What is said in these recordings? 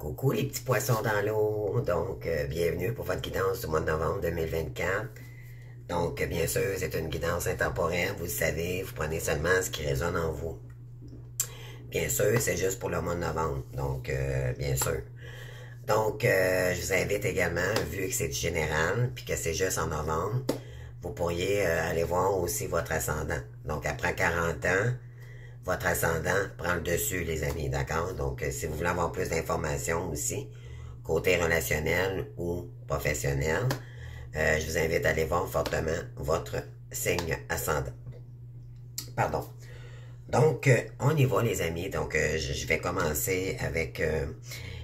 Coucou les petits poissons dans l'eau, donc bienvenue pour votre guidance du mois de novembre 2024. Donc bien sûr, c'est une guidance intemporelle, vous le savez, vous prenez seulement ce qui résonne en vous. Bien sûr, c'est juste pour le mois de novembre, donc bien sûr. Donc je vous invite également, vu que c'est général, puis que c'est juste en novembre, vous pourriez aller voir aussi votre ascendant. Donc après 40 ans, votre ascendant prend le dessus, les amis, d'accord? Donc, si vous voulez avoir plus d'informations aussi, côté relationnel ou professionnel, je vous invite à aller voir fortement votre signe ascendant. Pardon. Donc, on y va, les amis. Donc, je vais commencer avec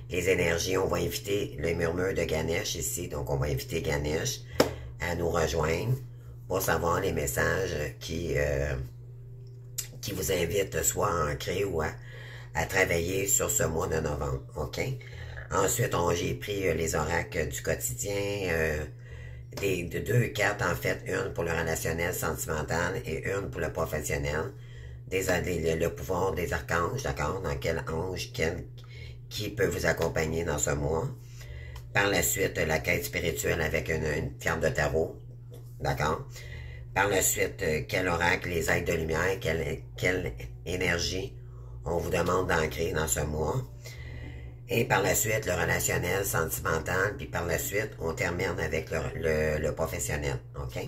les énergies. On va inviter le murmure de Ganesh ici. Donc, on va inviter Ganesh à nous rejoindre pour savoir les messages qui vous invite soit à ancrer ou à travailler sur ce mois de novembre, OK? Ensuite, j'ai pris les oracles du quotidien, de deux cartes, en fait, une pour le relationnel sentimental et une pour le professionnel, le pouvoir des archanges, d'accord? Dans quel ange, qui peut vous accompagner dans ce mois. Par la suite, la quête spirituelle avec une carte de tarot, d'accord? Par la suite, quel oracle les aides de lumière, quelle énergie on vous demande d'ancrer dans ce mois. Et par la suite, le relationnel, sentimental, puis par la suite, on termine avec le professionnel, OK?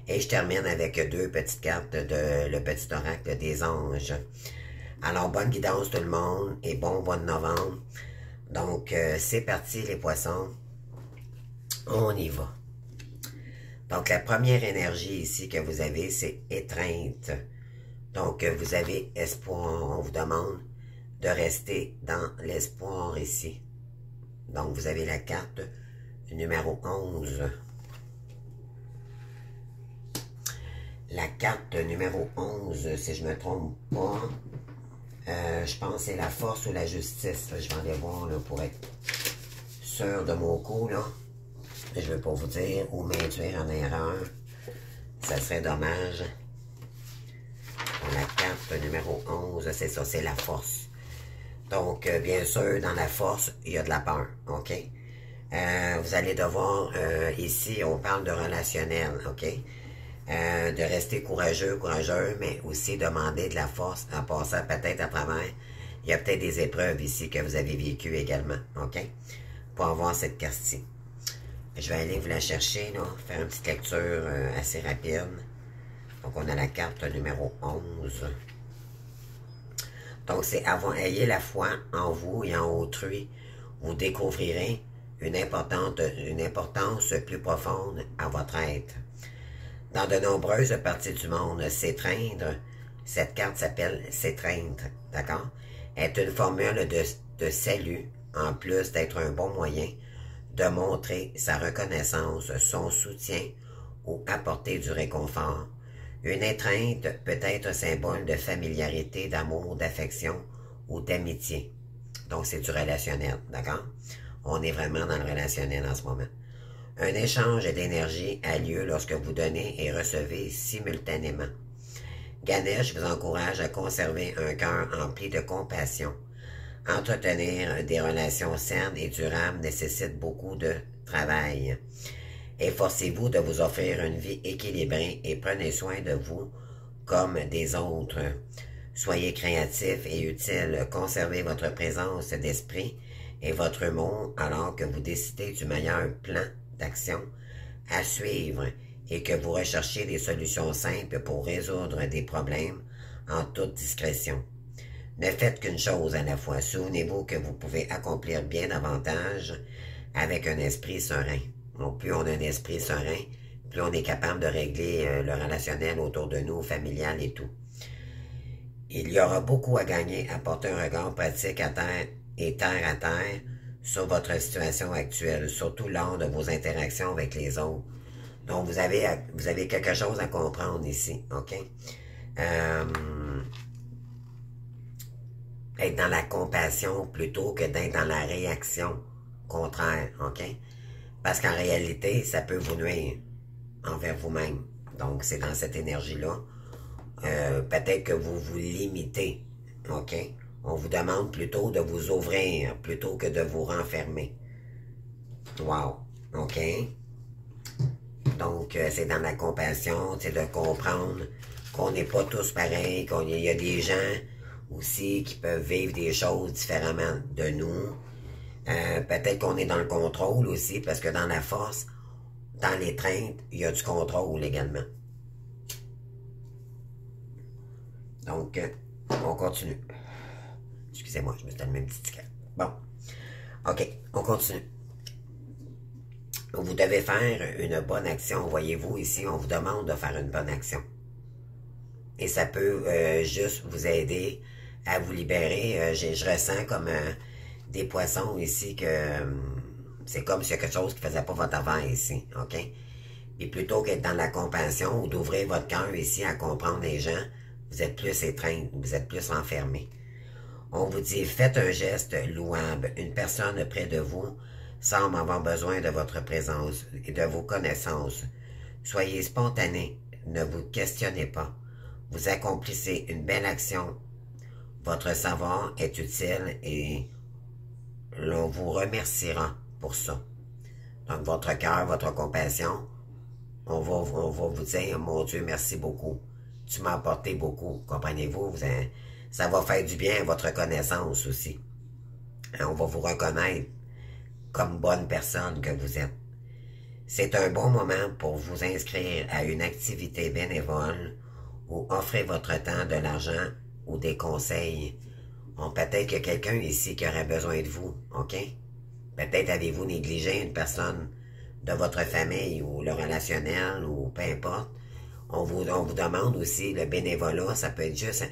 Et je termine avec deux petites cartes de le petit oracle des anges. Alors, bonne guidance tout le monde et bon mois de novembre. Donc, c'est parti les poissons. On y va. Donc, la première énergie ici que vous avez, c'est étreinte. Donc, vous avez espoir. On vous demande de rester dans l'espoir ici. Donc, vous avez la carte numéro 11. La carte numéro 11, si je ne me trompe pas, je pense que c'est la force ou la justice. Je vais aller voir là, pour être sûr de mon coup, là. Je ne veux pas vous dire ou m'induire en erreur. Ça serait dommage. La carte numéro 11, c'est ça, c'est la force. Donc, bien sûr, dans la force, il y a de la peur, OK? Vous allez devoir, ici, on parle de relationnel, OK? De rester courageux, mais aussi demander de la force en passant peut-être à travers. Il y a peut-être des épreuves ici que vous avez vécues également, OK? Pour avoir cette carte-ci. Je vais aller vous la chercher, là, faire une petite lecture assez rapide. Donc, on a la carte numéro 11. Donc, c'est ayez la foi en vous et en autrui. Vous découvrirez une importance plus profonde à votre être. Dans de nombreuses parties du monde, s'étreindre, cette carte s'appelle s'étreindre, d'accord? Est une formule de salut, en plus d'être un bon moyen de montrer sa reconnaissance, son soutien ou apporter du réconfort. Une étreinte peut être un symbole de familiarité, d'amour, d'affection ou d'amitié. Donc, c'est du relationnel, d'accord? On est vraiment dans le relationnel en ce moment. Un échange d'énergie a lieu lorsque vous donnez et recevez simultanément. Ganesh vous encourage à conserver un cœur empli de compassion. Entretenir des relations saines et durables nécessite beaucoup de travail. Efforcez-vous de vous offrir une vie équilibrée et prenez soin de vous comme des autres. Soyez créatifs et utiles. Conservez votre présence d'esprit et votre humour alors que vous décidez du meilleur plan d'action à suivre et que vous recherchez des solutions simples pour résoudre des problèmes en toute discrétion. Ne faites qu'une chose à la fois. Souvenez-vous que vous pouvez accomplir bien davantage avec un esprit serein. Donc, plus on a un esprit serein, plus on est capable de régler le relationnel autour de nous, familial et tout. Il y aura beaucoup à gagner à porter un regard pratique à terre et terre à terre sur votre situation actuelle, surtout lors de vos interactions avec les autres. Donc, vous avez quelque chose à comprendre ici, OK? Être dans la compassion plutôt que d'être dans la réaction contraire, OK? Parce qu'en réalité, ça peut vous nuire envers vous-même. Donc, c'est dans cette énergie-là. Peut-être que vous vous limitez, OK? On vous demande plutôt de vous ouvrir plutôt que de vous renfermer. Wow. OK? Donc, c'est dans la compassion, c'est de comprendre qu'on n'est pas tous pareils, qu'il y a des gens aussi qui peuvent vivre des choses différemment de nous. Peut-être qu'on est dans le contrôle aussi, parce que dans la force, dans l'étreinte, il y a du contrôle également. Donc, on continue. Excusez-moi, je me suis allumé un petit ticket. Bon. OK, on continue. Vous devez faire une bonne action. Voyez-vous, ici, on vous demande de faire une bonne action. Et ça peut juste vous aider à vous libérer. Je ressens comme des poissons ici que c'est comme s'il y a quelque chose qui ne faisait pas votre affaire ici. OK? Et plutôt qu'être dans la compassion ou d'ouvrir votre cœur ici à comprendre les gens, vous êtes plus étreint, vous êtes plus enfermé. On vous dit, faites un geste louable. Une personne près de vous semble avoir besoin de votre présence et de vos connaissances. Soyez spontané, ne vous questionnez pas. Vous accomplissez une belle action. Votre savoir est utile et l'on vous remerciera pour ça. Donc, votre cœur, votre compassion, on va vous dire, mon Dieu, merci beaucoup. Tu m'as apporté beaucoup, comprenez-vous? Ça va faire du bien à votre connaissance aussi. On va vous reconnaître comme bonne personne que vous êtes. C'est un bon moment pour vous inscrire à une activité bénévole ou offrez votre temps, de l'argent ou des conseils. Peut-être qu'il y a quelqu'un ici qui aurait besoin de vous, OK? Peut-être avez-vous négligé une personne de votre famille ou le relationnel ou peu importe. On vous demande aussi, le bénévolat, ça peut être juste...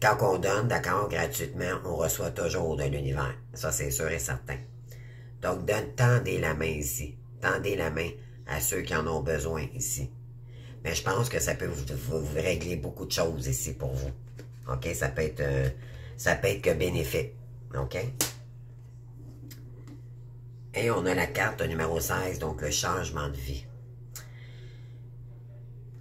quand on donne, d'accord, gratuitement, on reçoit toujours de l'univers. Ça, c'est sûr et certain. Donc, tendez la main ici. Tendez la main à ceux qui en ont besoin ici. Mais je pense que ça peut vous régler beaucoup de choses ici pour vous. OK? Ça peut être que bénéfique. OK? Et on a la carte numéro 16, donc le changement de vie.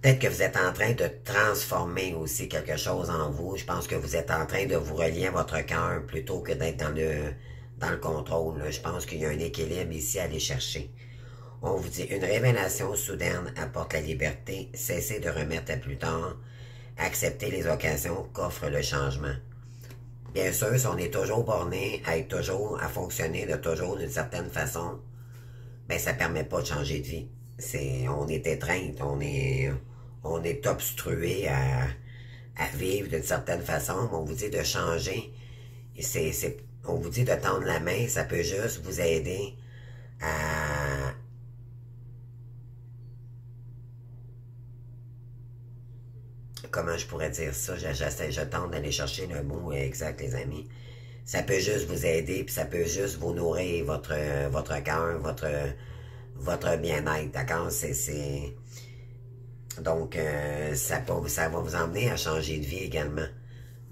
Peut-être que vous êtes en train de transformer aussi quelque chose en vous. Je pense que vous êtes en train de vous relier à votre cœur plutôt que d'être dans le contrôle. Je pense qu'il y a un équilibre ici à aller chercher. On vous dit, une révélation soudaine apporte la liberté. Cessez de remettre à plus tard. Acceptez les occasions qu'offre le changement. Bien sûr, si on est toujours borné à être toujours, à fonctionner de toujours d'une certaine façon, ben ça ne permet pas de changer de vie. On est étreinte, on est obstrué à vivre d'une certaine façon, mais on vous dit de changer. On vous dit de tendre la main, ça peut juste vous aider à... Comment je pourrais dire ça? Je tente d'aller chercher le mot exact, les amis. Ça peut juste vous aider, puis ça peut juste vous nourrir votre cœur, votre bien-être, d'accord? Donc, ça va vous emmener à changer de vie également.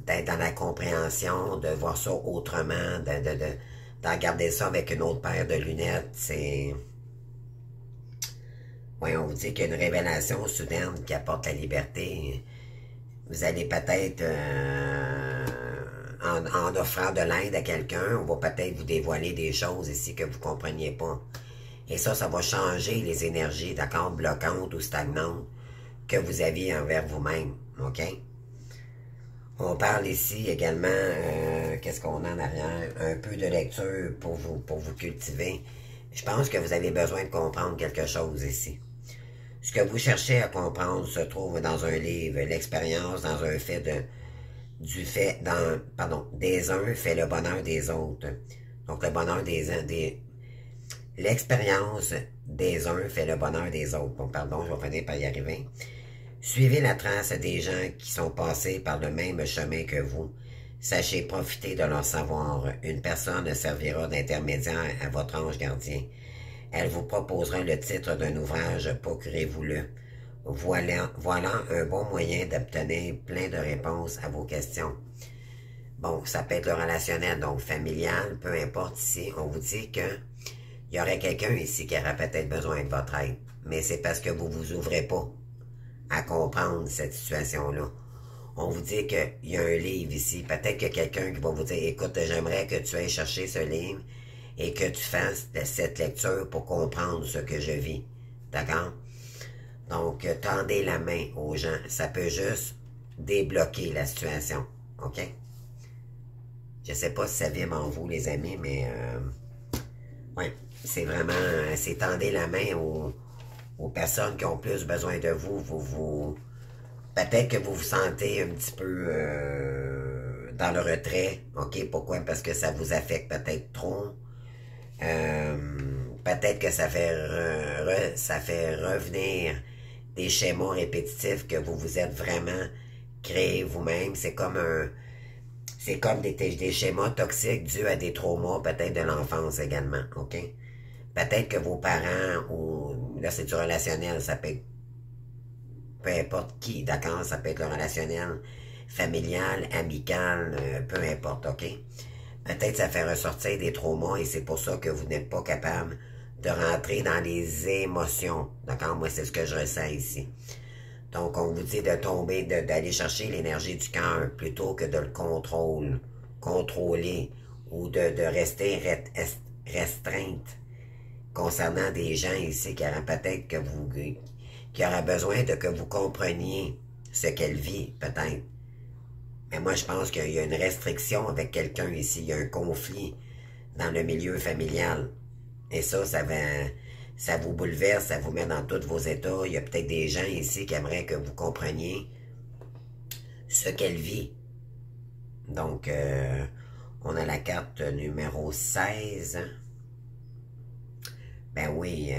D'être dans la compréhension, de voir ça autrement, de regarder ça avec une autre paire de lunettes. Oui, on vous dit qu'il y a une révélation soudaine qui apporte la liberté. Vous allez peut-être, en offrant de l'aide à quelqu'un, on va peut-être vous dévoiler des choses ici que vous ne compreniez pas. Et ça va changer les énergies, d'accord, bloquantes ou stagnantes que vous aviez envers vous-même, OK? On parle ici également, qu'est-ce qu'on a en arrière? Un peu de lecture pour vous cultiver. Je pense que vous avez besoin de comprendre quelque chose ici. Ce que vous cherchez à comprendre se trouve dans un livre, l'expérience dans un fait des uns fait le bonheur des autres. Donc le bonheur l'expérience des uns fait le bonheur des autres. Bon, pardon, je vais finir par y arriver. Suivez la trace des gens qui sont passés par le même chemin que vous. Sachez profiter de leur savoir. Une personne servira d'intermédiaire à votre ange gardien. Elle vous proposera le titre d'un ouvrage, procurez-vous-le. Voilà un bon moyen d'obtenir plein de réponses à vos questions. Bon, ça peut être le relationnel, donc familial, peu importe ici. On vous dit que il y aurait quelqu'un ici qui aurait peut-être besoin de votre aide. Mais c'est parce que vous vous ouvrez pas à comprendre cette situation-là. On vous dit qu'il y a un livre ici. Peut-être qu'il y a quelqu'un qui va vous dire, écoute, j'aimerais que tu ailles chercher ce livre et que tu fasses cette lecture pour comprendre ce que je vis. D'accord? Donc, tendez la main aux gens. Ça peut juste débloquer la situation. OK? Je sais pas si ça vibre en vous, les amis, mais ouais, c'est vraiment, c'est tendez la main aux personnes qui ont plus besoin de vous. Peut-être que vous vous sentez un petit peu dans le retrait. OK? Pourquoi? Parce que ça vous affecte peut-être trop. Peut-être que ça fait revenir des schémas répétitifs que vous vous êtes vraiment créés vous-même. C'est comme des schémas toxiques dus à des traumas peut-être de l'enfance également, OK? Peut-être que vos parents, ou là c'est du relationnel, ça peut être peu importe qui, d'accord? Ça peut être le relationnel familial, amical, peu importe, OK? Peut-être ça fait ressortir des traumas et c'est pour ça que vous n'êtes pas capable de rentrer dans les émotions, d'accord? Moi, c'est ce que je ressens ici. Donc, on vous dit de tomber, d'aller chercher l'énergie du cœur plutôt que de le contrôler ou de rester restreinte concernant des gens ici qui auraient peut-être qui auraient besoin de que vous compreniez ce qu'elle vit, peut-être. Mais moi, je pense qu'il y a une restriction avec quelqu'un ici. Il y a un conflit dans le milieu familial. Et ça vous bouleverse, ça vous met dans tous vos états. Il y a peut-être des gens ici qui aimeraient que vous compreniez ce qu'elle vit. Donc, on a la carte numéro 16. Ben oui,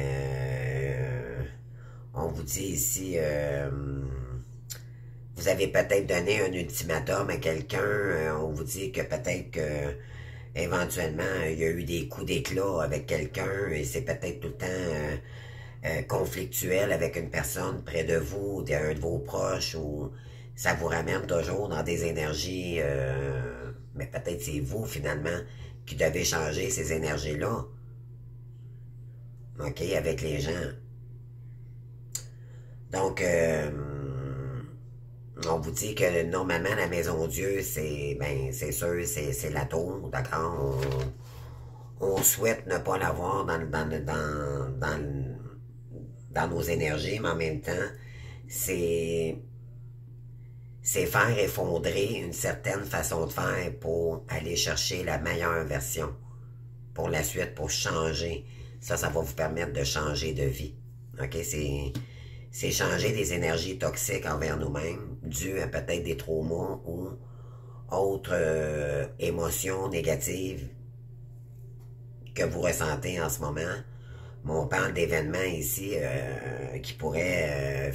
on vous dit ici, vous avez peut-être donné un ultimatum à quelqu'un, on vous dit que peut-être que éventuellement il y a eu des coups d'éclat avec quelqu'un et c'est peut-être tout le temps conflictuel avec une personne près de vous, d'un de vos proches, ou ça vous ramène toujours dans des énergies, mais peut-être c'est vous finalement qui devez changer ces énergies-là. OK, avec les gens. Donc, on vous dit que normalement la maison Dieu, c'est sûr, c'est la tour, d'accord? On souhaite ne pas l'avoir dans nos énergies, mais en même temps, c'est faire effondrer une certaine façon de faire pour aller chercher la meilleure version pour la suite, pour changer. Ça va vous permettre de changer de vie. OK? C'est changer des énergies toxiques envers nous-mêmes, dues à peut-être des traumas ou autres émotions négatives que vous ressentez en ce moment. Mais on parle d'événements ici qui pourraient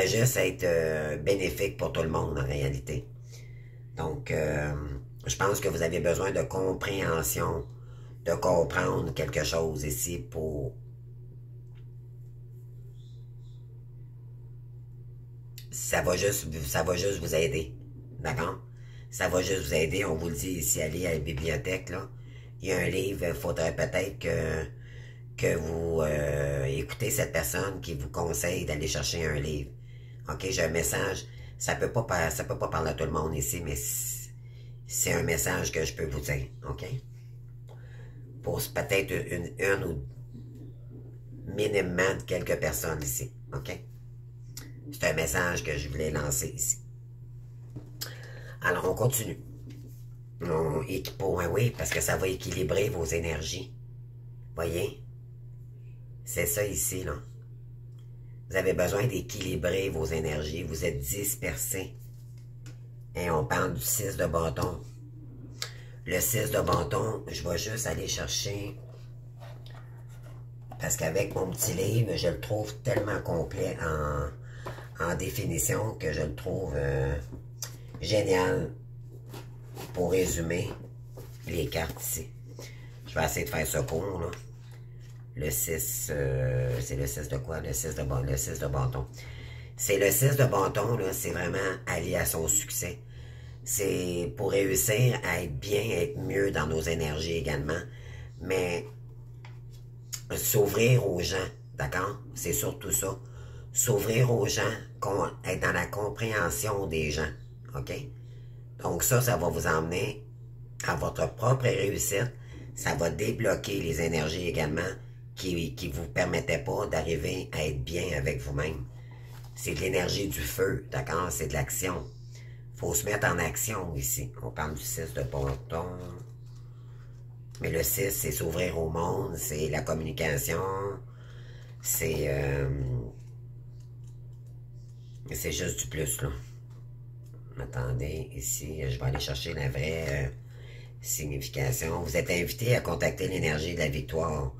juste être bénéfiques pour tout le monde en réalité. Donc, je pense que vous avez besoin de compréhension, de comprendre quelque chose ici pour... Ça va juste vous aider, d'accord? Ça va juste vous aider, on vous le dit ici, allez à la bibliothèque, là. Il y a un livre, il faudrait peut-être que vous écoutez cette personne qui vous conseille d'aller chercher un livre. OK, j'ai un message. Ça peut pas parler à tout le monde ici, mais c'est un message que je peux vous dire, OK? Pour peut-être une ou minimum quelques personnes ici, OK? C'est un message que je voulais lancer ici. Alors, on continue. Oui, parce que ça va équilibrer vos énergies. Voyez? C'est ça ici, là. Vous avez besoin d'équilibrer vos énergies. Vous êtes dispersés. Et on parle du 6 de bâton. Le 6 de bâton, je vais juste aller chercher... Parce qu'avec mon petit livre, je le trouve tellement complet en définition que je le trouve génial pour résumer les cartes ici. Je vais essayer de faire ce court, là. Le 6, c'est le 6 de quoi? Le 6 de bâton. C'est le 6 de bâton, là, c'est vraiment allié à son succès. C'est pour réussir à être bien, à être mieux dans nos énergies également. Mais s'ouvrir aux gens, d'accord? C'est surtout ça. s'ouvrir aux gens, être dans la compréhension des gens. OK? Donc ça va vous emmener à votre propre réussite. Ça va débloquer les énergies également qui ne vous permettaient pas d'arriver à être bien avec vous-même. C'est de l'énergie du feu, d'accord? C'est de l'action. Il faut se mettre en action ici. On parle du 6 de bâton. Mais le 6, c'est s'ouvrir au monde, c'est la communication, c'est juste du plus, là. Attendez, ici, je vais aller chercher la vraie signification. Vous êtes invité à contacter l'énergie de la victoire.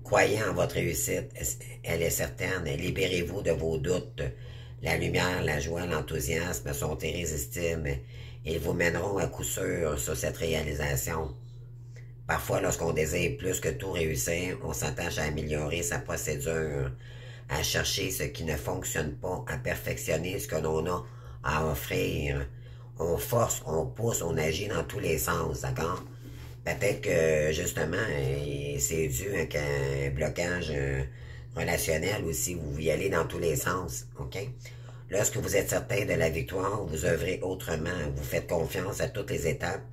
Croyez en votre réussite, elle est certaine. Libérez-vous de vos doutes. La lumière, la joie, l'enthousiasme sont irrésistibles. Ils vous mèneront à coup sûr sur cette réalisation. Parfois, lorsqu'on désire plus que tout réussir, on s'attache à améliorer sa procédure, à chercher ce qui ne fonctionne pas, à perfectionner ce que l'on a à offrir. On force, on pousse, on agit dans tous les sens, d'accord? Peut-être que, justement, c'est dû à un blocage relationnel aussi, vous y allez dans tous les sens, OK? Lorsque vous êtes certain de la victoire, vous œuvrez autrement, vous faites confiance à toutes les étapes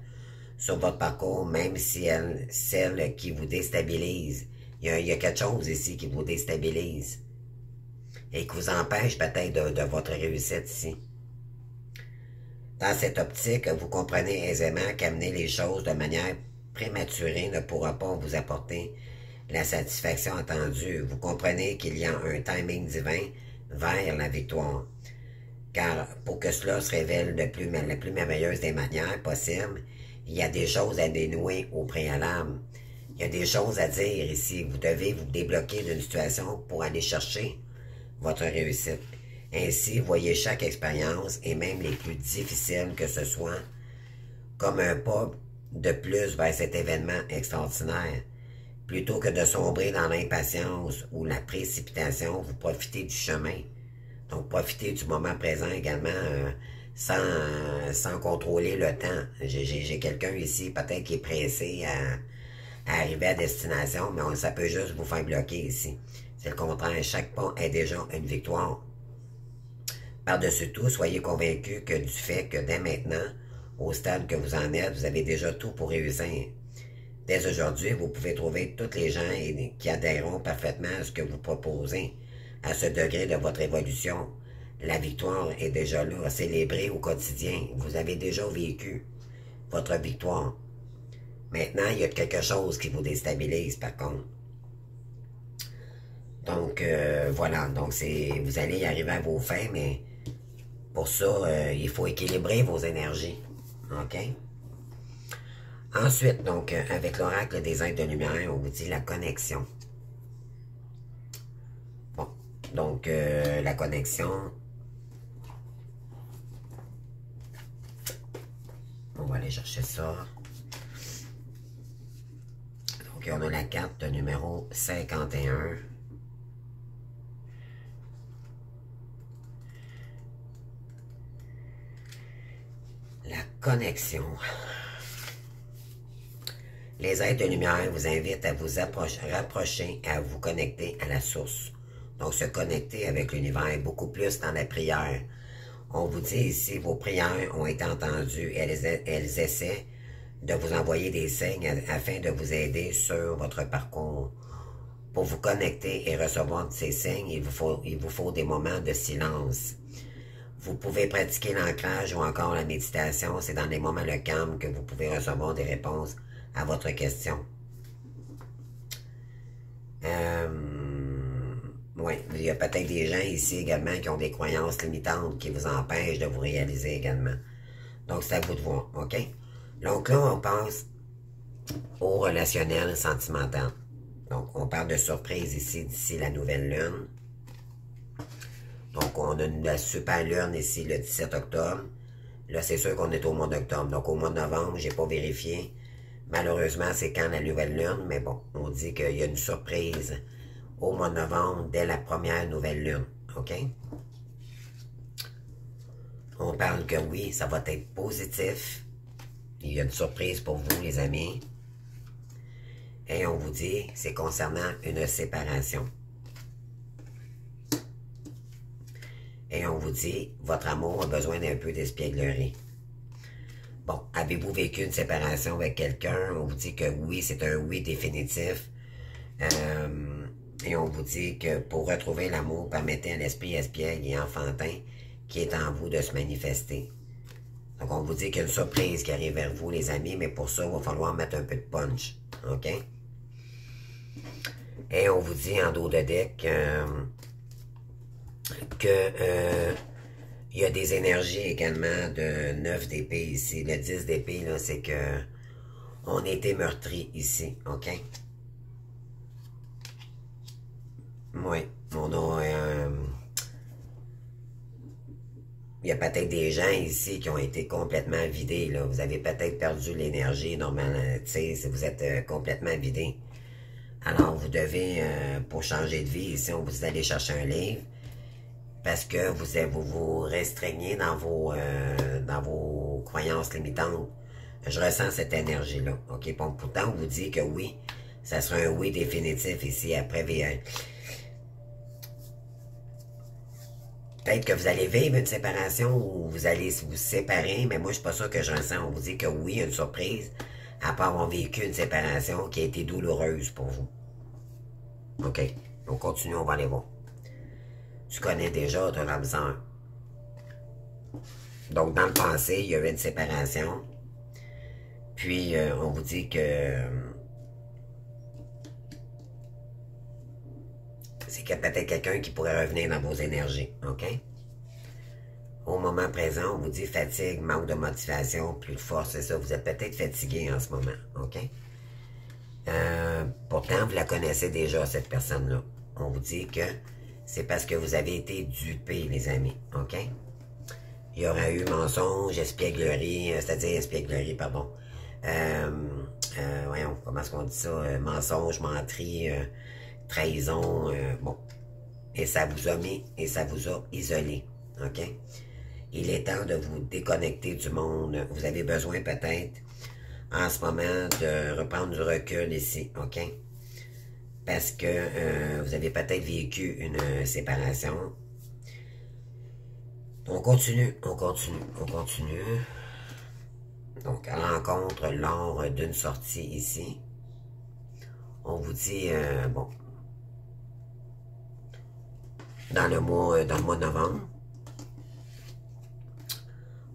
sur votre parcours, même si celle qui vous déstabilise. Il y a quelque chose ici qui vous déstabilise et qui vous empêche peut-être de votre réussite ici. Dans cette optique, vous comprenez aisément qu'amener les choses de manière prématurée ne pourra pas vous apporter la satisfaction attendue. Vous comprenez qu'il y a un timing divin vers la victoire. Car pour que cela se révèle la plus merveilleuse des manières possibles, il y a des choses à dénouer au préalable. Il y a des choses à dire ici. Vous devez vous débloquer d'une situation pour aller chercher votre réussite. Ainsi, voyez chaque expérience, et même les plus difficiles que ce soit, comme un pas de plus vers cet événement extraordinaire. Plutôt que de sombrer dans l'impatience ou la précipitation, vous profitez du chemin. Donc, profitez du moment présent également sans contrôler le temps. J'ai quelqu'un ici, peut-être qui est pressé à arriver à destination, mais ça peut juste vous faire bloquer ici. C'est le contraire. Chaque pas est déjà une victoire. Par-dessus tout, soyez convaincus que du fait que dès maintenant, au stade que vous en êtes, vous avez déjà tout pour réussir. Dès aujourd'hui, vous pouvez trouver tous les gens qui adhéreront parfaitement à ce que vous proposez, à ce degré de votre évolution. La victoire est déjà là, célébrée au quotidien. Vous avez déjà vécu votre victoire. Maintenant, il y a quelque chose qui vous déstabilise, par contre. Donc, voilà. Donc, vous allez y arriver à vos fins, mais pour ça, il faut équilibrer vos énergies. OK? Ensuite, donc, avec l'oracle des êtres de lumière, on vous dit la connexion. Bon, donc, la connexion. On va aller chercher ça. Donc, on a la carte numéro 51. La connexion. Les êtres de lumière vous invitent à vous rapprocher, à vous connecter à la source. Donc, se connecter avec l'univers, beaucoup plus dans la prière. On vous dit ici, vos prières ont été entendues. Elles essaient de vous envoyer des signes afin de vous aider sur votre parcours. Pour vous connecter et recevoir ces signes, il vous faut des moments de silence. Vous pouvez pratiquer l'ancrage ou encore la méditation. C'est dans les moments de calme que vous pouvez recevoir des réponses à votre question. Oui, il y a peut-être des gens ici également qui ont des croyances limitantes qui vous empêchent de vous réaliser également. Donc, c'est à vous de voir, OK? Donc là, on passe au relationnel sentimental. Donc, on parle de surprise ici, d'ici la nouvelle lune. Donc, on a la super lune ici le 17 octobre. Là, c'est sûr qu'on est au mois d'octobre. Donc, au mois de novembre, j'ai pas vérifié. Malheureusement, c'est quand la nouvelle lune, mais bon, on dit qu'il y a une surprise au mois de novembre, dès la première nouvelle lune, OK? On parle que oui, ça va être positif. Il y a une surprise pour vous, les amis. Et on vous dit, c'est concernant une séparation. Et on vous dit, votre amour a besoin d'un peu d'espièglerie. Bon, avez-vous vécu une séparation avec quelqu'un? On vous dit que oui, c'est un oui définitif. Et on vous dit que pour retrouver l'amour, permettez à l'esprit espiègle et enfantin qui est en vous de se manifester. Donc, on vous dit qu'il y a une surprise qui arrive vers vous, les amis, mais pour ça, il va falloir mettre un peu de punch. OK? Et on vous dit en dos de deck que il y a des énergies également de 9 d'épée ici. Le 10 d'épée, là, c'est que on a été meurtri ici. OK? Oui, on a... il y a peut-être des gens ici qui ont été complètement vidés, là. Vous avez peut-être perdu l'énergie, normalement, tu sais, si vous êtes complètement vidé. Alors, vous devez, pour changer de vie, ici, on vous dit d'aller chercher un livre, parce que vous vous restreignez dans vos croyances limitantes. Je ressens cette énergie-là, OK? Bon, pourtant, on vous dit que oui, ça sera un oui définitif ici, après peut-être que vous allez vivre une séparation ou vous allez vous séparer, mais moi, je suis pas sûr que je ressens. On vous dit que oui, il y a une surprise, à part avoir vécu une séparation qui a été douloureuse pour vous. OK. On continue, on va aller voir. Tu connais déjà ton âme sœur. Donc, dans le passé, il y a eu une séparation. Puis, on vous dit que... c'est qu'il y a peut-être quelqu'un qui pourrait revenir dans vos énergies, OK? Au moment présent, on vous dit fatigue, manque de motivation, plus de force, c'est ça. Vous êtes peut-être fatigué en ce moment, OK? Pourtant, vous la connaissez déjà, cette personne-là. On vous dit que c'est parce que vous avez été dupé, les amis, OK? Il y aura eu mensonge, espièglerie, c'est-à-dire espièglerie, pardon. Voyons, comment est-ce qu'on dit ça? Mensonge, menterie, trahison, bon. Et ça vous a mis, et ça vous a isolé, OK? Il est temps de vous déconnecter du monde. Vous avez besoin peut-être, en ce moment, de reprendre du recul ici, OK? Parce que vous avez peut-être vécu une séparation. On continue, on continue, on continue. Donc, à l'encontre, lors d'une sortie ici, on vous dit, bon, dans le mois de novembre,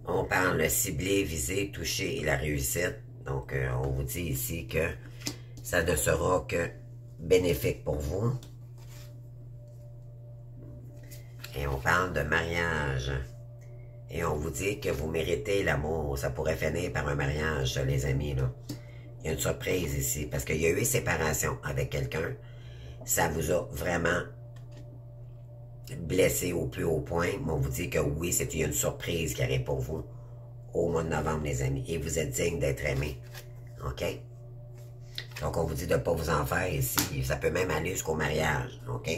on parle cibler, viser, toucher et la réussite. Donc, on vous dit ici que ça ne sera que bénéfique pour vous. Et on parle de mariage. Et on vous dit que vous méritez l'amour. Ça pourrait finir par un mariage, ça, les amis, là. Il y a une surprise ici, parce qu'il y a eu séparation avec quelqu'un. Ça vous a vraiment blessé au plus haut point. Mais on vous dit que oui, c'est une surprise qui arrive pour vous au mois de novembre, les amis. Et vous êtes digne d'être aimé. OK? Donc, on vous dit de ne pas vous en faire ici. Ça peut même aller jusqu'au mariage. OK?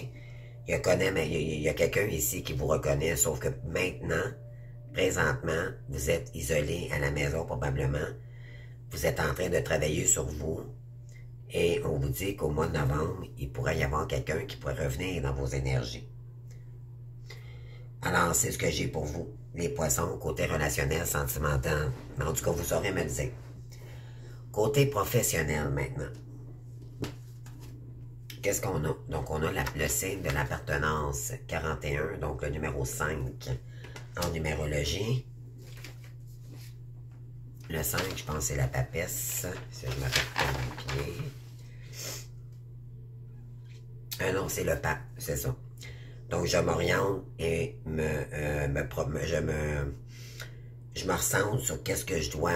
Il y a quelqu'un ici qui vous reconnaît, sauf que maintenant, présentement, vous êtes isolé à la maison probablement. Vous êtes en train de travailler sur vous. Et on vous dit qu'au mois de novembre, il pourrait y avoir quelqu'un qui pourrait revenir dans vos énergies. Alors, c'est ce que j'ai pour vous, les poissons, côté relationnel, sentimental. Mais en tout cas, vous saurez me le dire. Côté professionnel maintenant. Qu'est-ce qu'on a? Donc, on a le signe de l'appartenance 41, donc le numéro 5 en numérologie. Le 5, je pense, c'est la papesse, si je me rappelle bien. Non, c'est le pape, c'est ça. Donc, je m'oriente et je me ressens sur qu'est-ce que je dois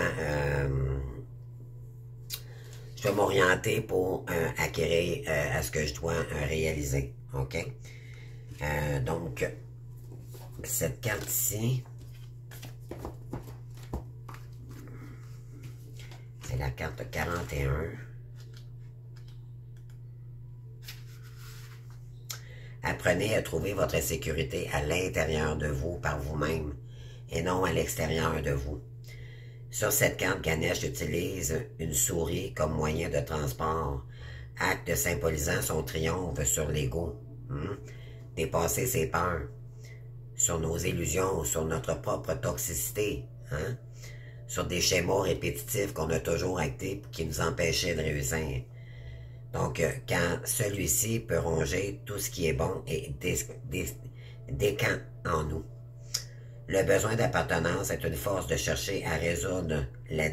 m'orienter pour acquérir à ce que je dois réaliser. OK? Donc, cette carte ici, c'est la carte 41. Apprenez à trouver votre sécurité à l'intérieur de vous, par vous-même, et non à l'extérieur de vous. Sur cette carte, Ganesh utilise une souris comme moyen de transport, acte symbolisant son triomphe sur l'ego. Dépasser ses peurs. sur nos illusions, sur notre propre toxicité, hein? Sur des schémas répétitifs qu'on a toujours actés et qui nous empêchaient de réussir. Donc, quand celui-ci peut ronger tout ce qui est bon et décant en nous. Le besoin d'appartenance est une force de chercher à résoudre le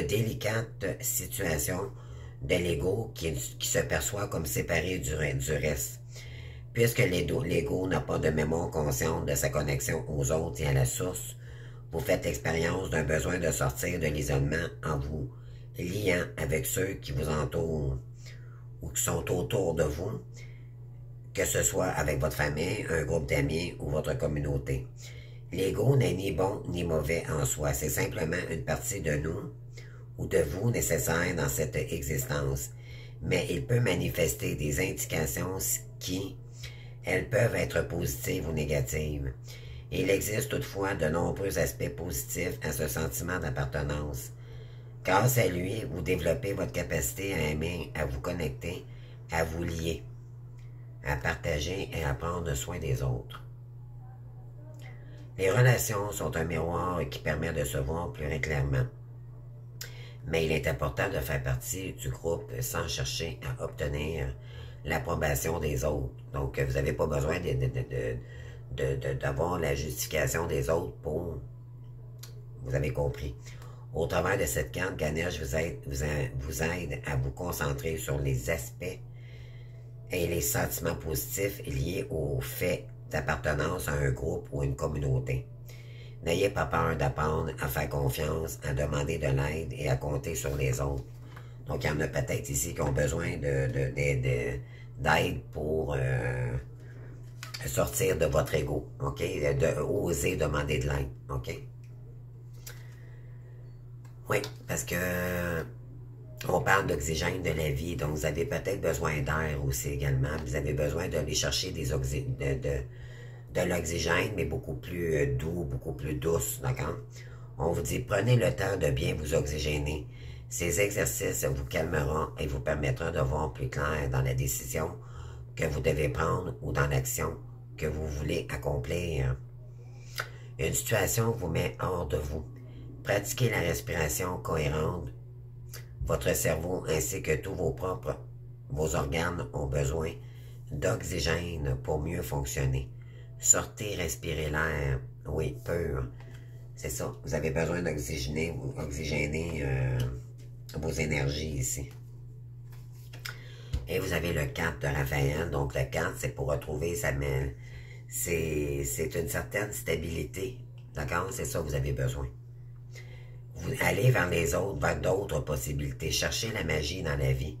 délicate situation de l'ego qui se perçoit comme séparé du reste. Puisque l'ego n'a pas de mémoire consciente de sa connexion aux autres et à la source, vous faites expérience d'un besoin de sortir de l'isolement en vous liant avec ceux qui vous entourent ou qui sont autour de vous, que ce soit avec votre famille, un groupe d'amis ou votre communauté. L'ego n'est ni bon ni mauvais en soi, c'est simplement une partie de nous ou de vous nécessaire dans cette existence, mais il peut manifester des indications qui, elles peuvent être positives ou négatives. Il existe toutefois de nombreux aspects positifs à ce sentiment d'appartenance. Grâce à lui, vous développez votre capacité à aimer, à vous connecter, à vous lier, à partager et à prendre soin des autres. Les relations sont un miroir qui permet de se voir plus clairement. Mais il est important de faire partie du groupe sans chercher à obtenir l'approbation des autres. Donc, vous n'avez pas besoin d'avoir la justification des autres pour... Vous avez compris. Au travers de cette carte, Ganesh vous aide à vous concentrer sur les aspects et les sentiments positifs liés au fait d'appartenance à un groupe ou une communauté. N'ayez pas peur d'apprendre à faire confiance, à demander de l'aide et à compter sur les autres. Donc, il y en a peut-être ici qui ont besoin d'aide pour sortir de votre ego, ok? Oser demander de l'aide, ok? Oui, parce que on parle d'oxygène de la vie, donc vous avez peut-être besoin d'air aussi également. Vous avez besoin d'aller chercher de l'oxygène, mais beaucoup plus doux, beaucoup plus douce, d'accord? On vous dit, prenez le temps de bien vous oxygéner. Ces exercices vous calmeront et vous permettront de voir plus clair dans la décision que vous devez prendre ou dans l'action que vous voulez accomplir. Une situation vous met hors de vous. Pratiquez la respiration cohérente. Votre cerveau ainsi que tous vos organes ont besoin d'oxygène pour mieux fonctionner. Sortez, respirez l'air, oui, pur. C'est ça, vous avez besoin d'oxygéner vos énergies ici. Et vous avez le 4 de Raphaël, donc le 4, c'est pour retrouver c'est une certaine stabilité, d'accord? C'est ça que vous avez besoin. Vous allez vers les autres, vers d'autres possibilités. Cherchez la magie dans la vie.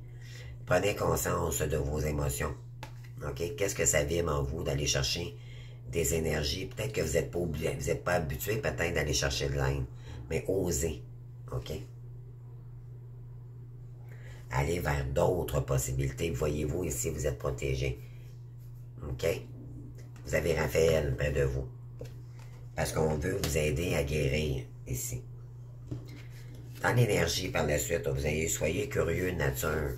Prenez conscience de vos émotions. OK? Qu'est-ce que ça vibre en vous d'aller chercher des énergies? Peut-être que vous n'êtes pas habitué peut-être d'aller chercher de l'aide. Mais osez. OK? Allez vers d'autres possibilités. Voyez-vous ici, vous êtes protégé. OK? Vous avez Raphaël près de vous. Parce qu'on veut vous aider à guérir ici. Dans l'énergie, par la suite, soyez curieux de nature.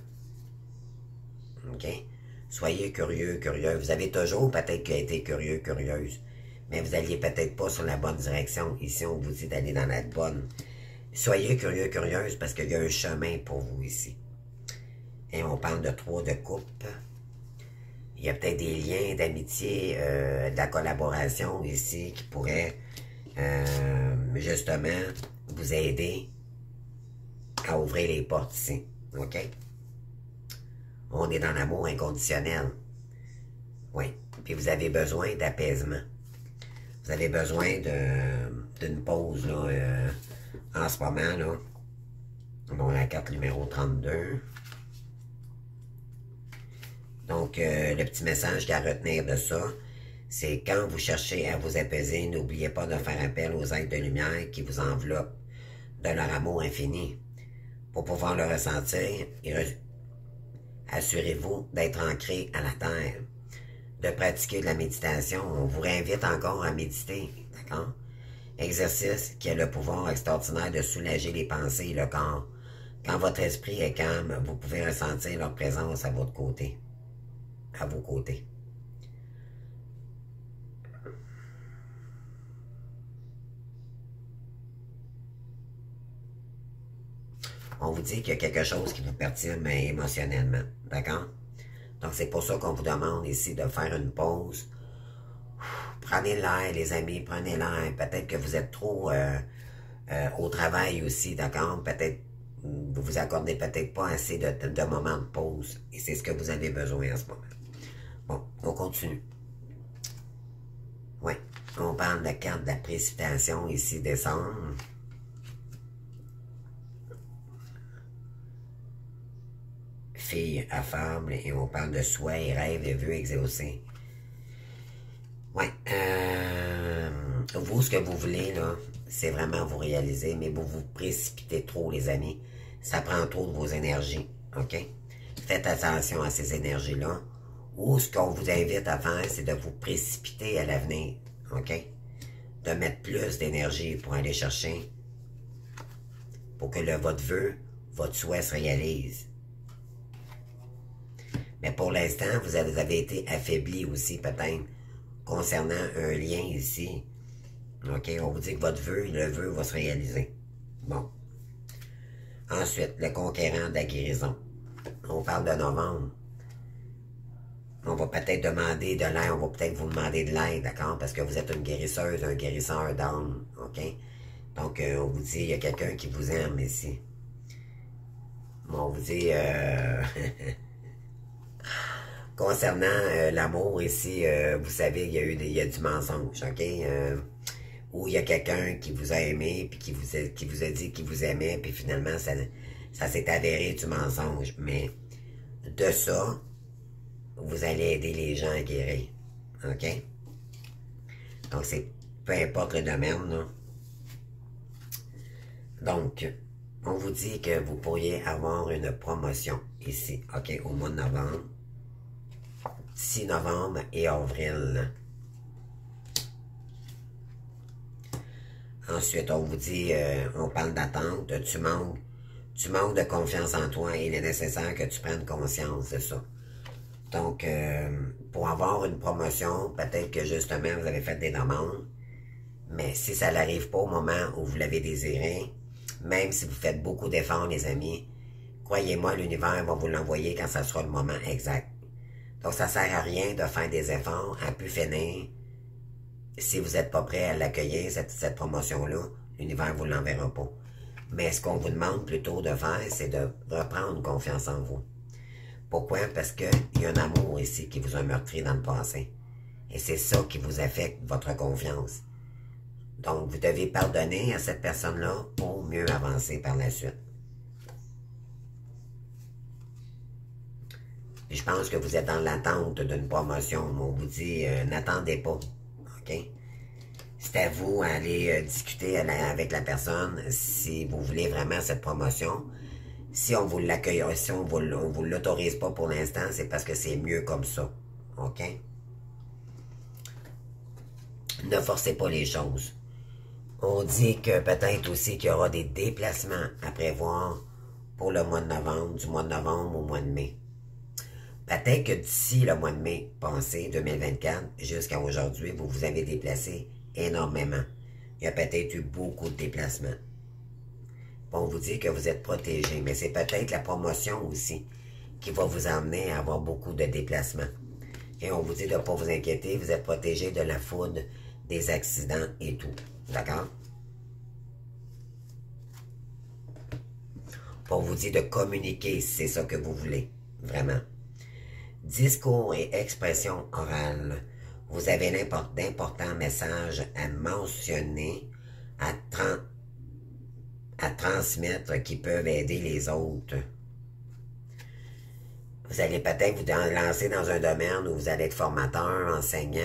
OK? Soyez curieux, curieuse. Vous avez toujours peut-être été curieux, curieuse. Mais vous n'alliez peut-être pas sur la bonne direction. Ici, on vous dit d'aller dans la bonne. Soyez curieux, curieuse, parce qu'il y a un chemin pour vous ici. Et on parle de 3 de coupe. Il y a peut-être des liens d'amitié, de la collaboration ici qui pourraient justement vous aider à ouvrir les portes ici. OK? On est dans l'amour inconditionnel. Oui. Puis vous avez besoin d'apaisement. Vous avez besoin d'une pause, là, en ce moment, là. Bon, la carte numéro 32. Donc, le petit message qu'à retenir de ça, c'est quand vous cherchez à vous apaiser, n'oubliez pas de faire appel aux êtres de lumière qui vous enveloppent de leur amour infini. Pour pouvoir le ressentir, assurez-vous d'être ancré à la terre, de pratiquer de la méditation. On vous réinvite encore à méditer, d'accord? Exercice qui a le pouvoir extraordinaire de soulager les pensées et le corps. Quand votre esprit est calme, vous pouvez ressentir leur présence à votre côté, à vos côtés. On vous dit qu'il y a quelque chose qui vous perturbe émotionnellement. D'accord? Donc, c'est pour ça qu'on vous demande ici de faire une pause. Prenez l'air, les amis, prenez l'air. Peut-être que vous êtes trop au travail aussi, d'accord? Peut-être vous vous accordez peut-être pas assez de moments de pause. Et c'est ce que vous avez besoin en ce moment. Bon, on continue. Oui, on parle de la carte de la précipitation ici, décembre. Fille affable, et on parle de souhaits et rêves et vœux exaucés. Oui, vous, ce que vous voulez, là, c'est vraiment vous réaliser, mais vous vous précipitez trop, les amis. Ça prend trop de vos énergies, OK? Faites attention à ces énergies-là. Ou ce qu'on vous invite à faire, c'est de vous précipiter à l'avenir, OK? De mettre plus d'énergie pour aller chercher, pour que votre vœu, votre souhait se réalise. Mais pour l'instant, vous avez été affaibli aussi, peut-être, concernant un lien ici. OK? On vous dit que votre vœu, le vœu va se réaliser. Bon. Ensuite, le conquérant de la guérison. On parle de novembre. On va peut-être demander de l'aide, on va peut-être vous demander de l'aide, d'accord? Parce que vous êtes une guérisseuse, un guérisseur d'âme, OK? Donc, on vous dit, il y a quelqu'un qui vous aime ici. On vous dit, concernant l'amour ici, vous savez, il y a du mensonge, OK? Ou il y a quelqu'un qui vous a aimé, puis qui vous a dit qu'il vous aimait, puis finalement, ça s'est avéré du mensonge. Mais de ça, vous allez aider les gens à guérir, OK? Donc, c'est peu importe le domaine, là. Donc, on vous dit que vous pourriez avoir une promotion ici, OK, au mois de novembre. 6 novembre et avril. Ensuite, on vous dit, on parle d'attente, tu manques de confiance en toi et il est nécessaire que tu prennes conscience de ça. Donc, pour avoir une promotion, peut-être que justement, vous avez fait des demandes, mais si ça n'arrive pas au moment où vous l'avez désiré, même si vous faites beaucoup d'efforts, les amis, croyez-moi, l'univers va vous l'envoyer quand ça sera le moment exact. Donc, ça ne sert à rien de faire des efforts à pu finir. Si vous n'êtes pas prêt à l'accueillir, cette promotion-là, l'univers ne vous l'enverra pas. Mais ce qu'on vous demande plutôt de faire, c'est de reprendre confiance en vous. Pourquoi? Parce qu'il y a un amour ici qui vous a meurtri dans le passé. Et c'est ça qui vous affecte votre confiance. Donc, vous devez pardonner à cette personne-là pour mieux avancer par la suite. Je pense que vous êtes dans l'attente d'une promotion. On vous dit, n'attendez pas. OK? C'est à vous d'aller discuter avec la personne si vous voulez vraiment cette promotion. Si on vous l'accueille, si on vous l'autorise pas pour l'instant, c'est parce que c'est mieux comme ça. OK? Ne forcez pas les choses. On dit que peut-être aussi qu'il y aura des déplacements à prévoir pour le mois de novembre, du mois de novembre au mois de mai. Peut-être que d'ici le mois de mai passé, 2024, jusqu'à aujourd'hui, vous vous avez déplacé énormément. Il y a peut-être eu beaucoup de déplacements. On vous dit que vous êtes protégé, mais c'est peut-être la promotion aussi qui va vous amener à avoir beaucoup de déplacements. Et on vous dit de ne pas vous inquiéter, vous êtes protégé de la foudre, des accidents et tout. D'accord? On vous dit de communiquer si c'est ça que vous voulez. Vraiment. Discours et expression orale. Vous avez d'importants messages à mentionner, à transmettre qui peuvent aider les autres. Vous allez peut-être vous lancer dans un domaine où vous allez être formateur, enseignant,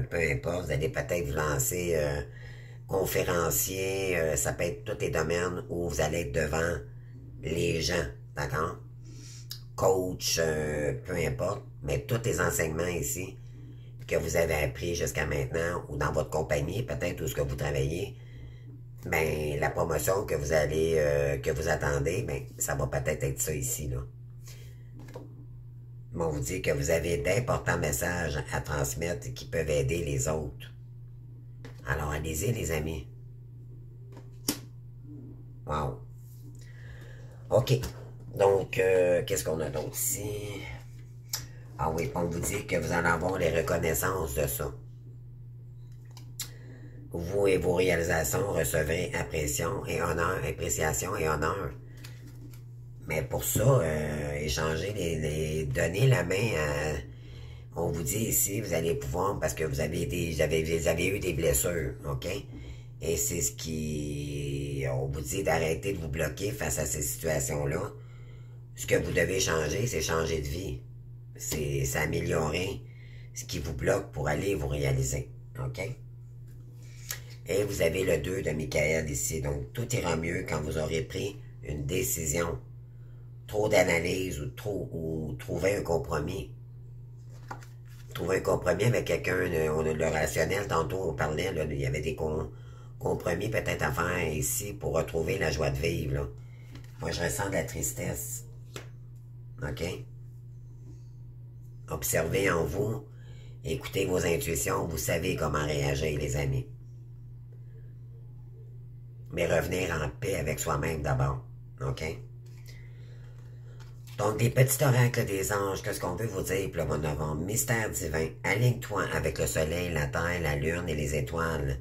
peu importe. Vous allez peut-être vous lancer conférencier. Ça peut être tous les domaines où vous allez être devant les gens. D'accord? Coach, peu importe. Mais tous les enseignements ici que vous avez appris jusqu'à maintenant ou dans votre compagnie, peut-être où ce que vous travaillez, ben la promotion que vous allez que vous attendez, ben ça va peut-être être ça ici là. On vous dit que vous avez d'importants messages à transmettre qui peuvent aider les autres. Alors allez-y les amis. Wow. OK. Donc, qu'est-ce qu'on a d'autre ici? Ah oui, on vous dit que vous allez avoir les reconnaissances de ça. Vous et vos réalisations recevrez appréciation et honneur. Mais pour ça, échanger donner la main à... On vous dit ici, vous allez pouvoir, parce que vous avez eu des blessures, OK? Et c'est ce qui... On vous dit d'arrêter de vous bloquer face à ces situations-là. Ce que vous devez changer, c'est changer de vie. C'est améliorer ce qui vous bloque pour aller vous réaliser, OK? Et vous avez le 2 de Michael ici. Donc, tout ira mieux quand vous aurez pris une décision. Trop d'analyse ou trouver un compromis. Trouver un compromis avec quelqu'un, on a le rationnel, tantôt on parlait, là, il y avait des compromis peut-être à faire ici pour retrouver la joie de vivre. Là. Moi, je ressens de la tristesse. OK? Observez en vous, écoutez vos intuitions, vous savez comment réagir, les amis. Mais revenir en paix avec soi-même d'abord. OK? Donc, des petits oracles des anges, qu'est-ce qu'on veut vous dire pour le mois de novembre? Mystère divin, aligne-toi avec le soleil, la terre, la lune et les étoiles,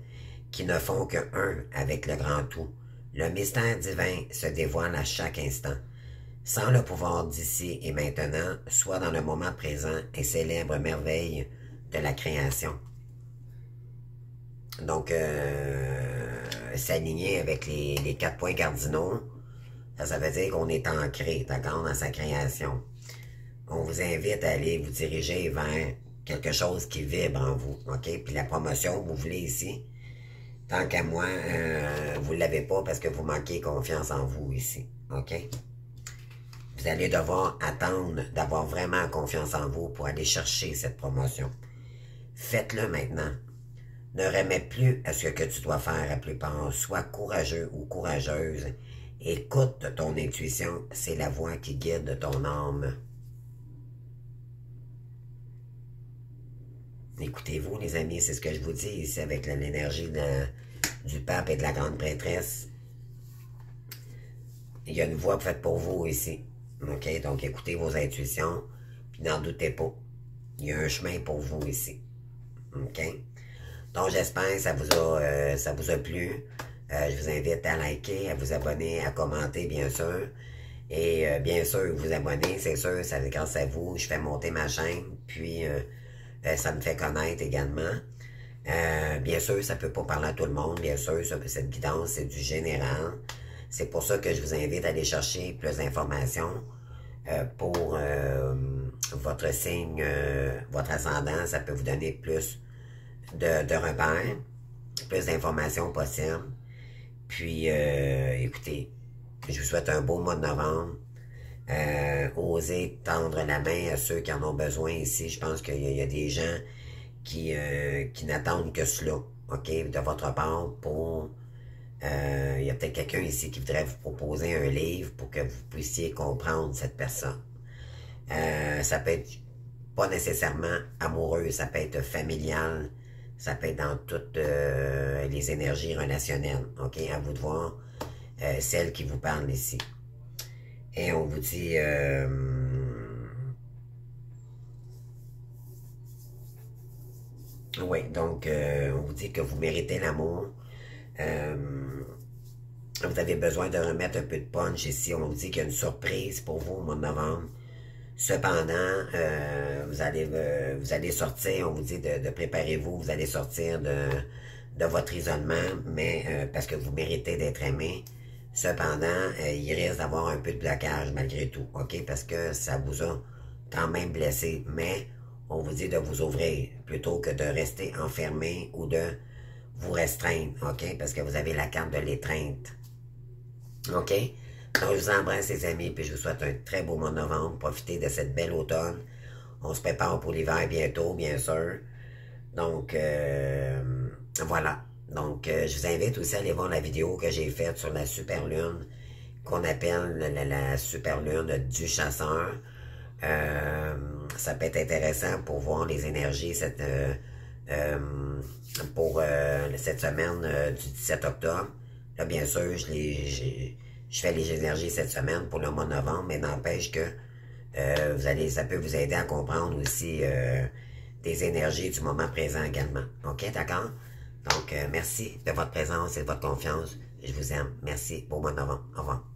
qui ne font que un avec le grand tout. Le mystère divin se dévoile à chaque instant. Sans le pouvoir d'ici et maintenant, sois dans le moment présent et célèbre merveille de la création. Donc, s'aligner avec les 4 points cardinaux, ça veut dire qu'on est ancré, d'accord, dans sa création. On vous invite à aller vous diriger vers quelque chose qui vibre en vous, OK? Puis la promotion que vous voulez ici, tant qu'à moi, vous ne l'avez pas parce que vous manquez confiance en vous ici, OK? Vous allez devoir attendre d'avoir vraiment confiance en vous pour aller chercher cette promotion. Faites-le maintenant. Ne remets plus à ce que tu dois faire à plus tard. Sois courageux ou courageuse. Écoute ton intuition, c'est la voix qui guide ton âme. Écoutez-vous, les amis, c'est ce que je vous dis ici avec l'énergie du pape et de la grande prêtresse. Il y a une voix faite pour vous ici. OK? Donc, écoutez vos intuitions, puis n'en doutez pas. Il y a un chemin pour vous ici. OK? Donc, j'espère que ça vous a plu. Je vous invite à liker, à vous abonner, à commenter, bien sûr. Et bien sûr, vous abonner, c'est sûr, ça grâce à vous, je fais monter ma chaîne, puis ça me fait connaître également. Bien sûr, ça ne peut pas parler à tout le monde, bien sûr, cette guidance, c'est du général. C'est pour ça que je vous invite à aller chercher plus d'informations pour votre signe, votre ascendant, ça peut vous donner plus de repères, plus d'informations possibles. Puis, écoutez, je vous souhaite un beau mois de novembre. Osez tendre la main à ceux qui en ont besoin ici. Je pense qu'il y a des gens qui n'attendent que cela, OK, de votre part pour... il y a peut-être quelqu'un ici qui voudrait vous proposer un livre pour que vous puissiez comprendre cette personne. Ça peut être pas nécessairement amoureux, ça peut être familial, ça peut être dans toutes les énergies relationnelles. OK? À vous de voir celle qui vous parle ici. Et on vous dit... oui, donc on vous dit que vous méritez l'amour. Vous avez besoin de remettre un peu de punch ici. On vous dit qu'il y a une surprise pour vous au mois de novembre. Cependant, vous allez sortir, on vous dit de préparez-vous, vous allez sortir de votre isolement, mais parce que vous méritez d'être aimé. Cependant, il risque d'avoir un peu de blocage malgré tout, OK? Parce que ça vous a quand même blessé, mais on vous dit de vous ouvrir plutôt que de rester enfermé ou de vous restreindre, OK? Parce que vous avez la carte de l'étreinte, OK? Donc, je vous embrasse, les amis, puis je vous souhaite un très beau mois de novembre. Profitez de cette belle automne. On se prépare pour l'hiver bientôt, bien sûr. Donc, voilà. Donc, je vous invite aussi à aller voir la vidéo que j'ai faite sur la super lune, qu'on appelle la super lune du chasseur. Ça peut être intéressant pour voir les énergies pour cette semaine du 17 octobre. Là, bien sûr, je je fais les énergies cette semaine pour le mois de novembre, mais n'empêche que ça peut vous aider à comprendre aussi des énergies du moment présent également. OK, d'accord? Donc, merci de votre présence et de votre confiance. Je vous aime. Merci. Bon mois de novembre. Au revoir.